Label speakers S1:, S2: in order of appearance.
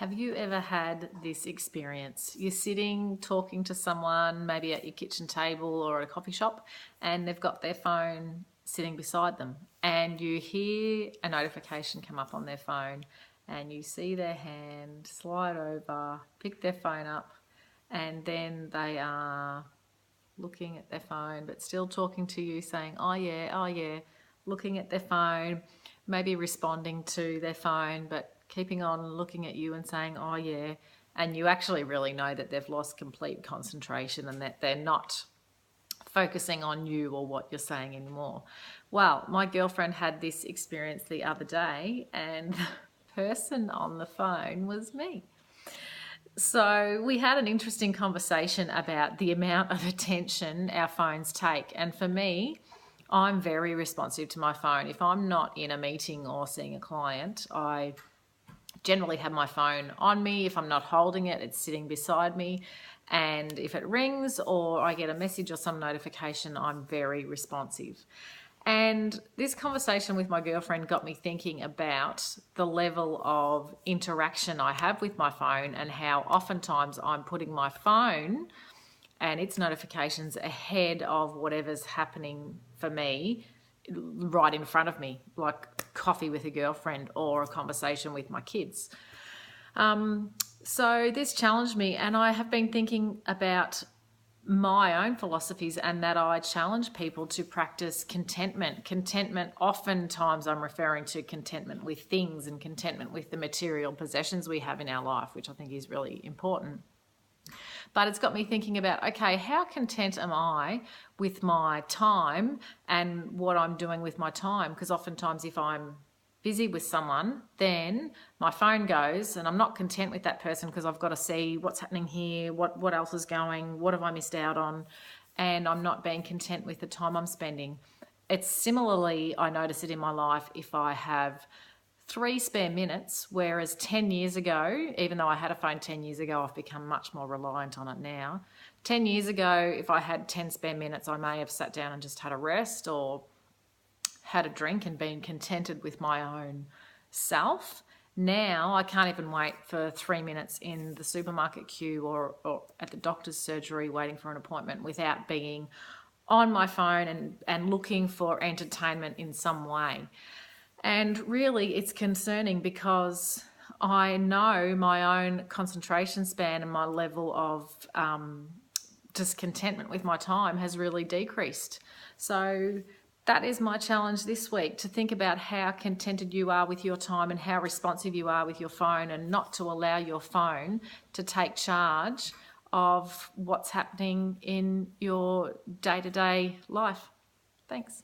S1: Have you ever had this experience? You're sitting talking to someone, maybe at your kitchen table or at a coffee shop, and they've got their phone sitting beside them, and you hear a notification come up on their phone, and you see their hand slide over, pick their phone up, and then they are looking at their phone, but still talking to you, saying, oh yeah, looking at their phone, maybe responding to their phone, but keeping on looking at you and saying, oh yeah. And you actually really know that they've lost complete concentration and that they're not focusing on you or what you're saying anymore. Well, my girlfriend had this experience the other day, and the person on the phone was me. So we had an interesting conversation about the amount of attention our phones take. And for me, I'm very responsive to my phone. If I'm not in a meeting or seeing a client, I generally have my phone on me. If I'm not holding it, it's sitting beside me. And if it rings or I get a message or some notification, I'm very responsive. And this conversation with my girlfriend got me thinking about the level of interaction I have with my phone and how oftentimes I'm putting my phone and its notifications ahead of whatever's happening for me right in front of me, like coffee with a girlfriend or a conversation with my kids. So this challenged me, and I have been thinking about my own philosophies and that I challenge people to practice contentment. Contentment, oftentimes I'm referring to contentment with things and contentment with the material possessions we have in our life, which I think is really important. But it's got me thinking about, okay, how content am I with my time and what I'm doing with my time? Because oftentimes if I'm busy with someone, then my phone goes and I'm not content with that person because I've got to see what's happening here, what else is going, what have I missed out on, and I'm not being content with the time I'm spending. It's similarly, I notice it in my life if I have 3 spare minutes, whereas 10 years ago, even though I had a phone 10 years ago, I've become much more reliant on it now. 10 years ago, if I had 10 spare minutes, I may have sat down and just had a rest or had a drink and been contented with my own self. Now I can't even wait for 3 minutes in the supermarket queue or at the doctor's surgery waiting for an appointment without being on my phone and looking for entertainment in some way. And really it's concerning because I know my own concentration span and my level of discontentment with my time has really decreased. So that is my challenge this week, to think about how contented you are with your time and how responsive you are with your phone, and not to allow your phone to take charge of what's happening in your day-to-day life. Thanks.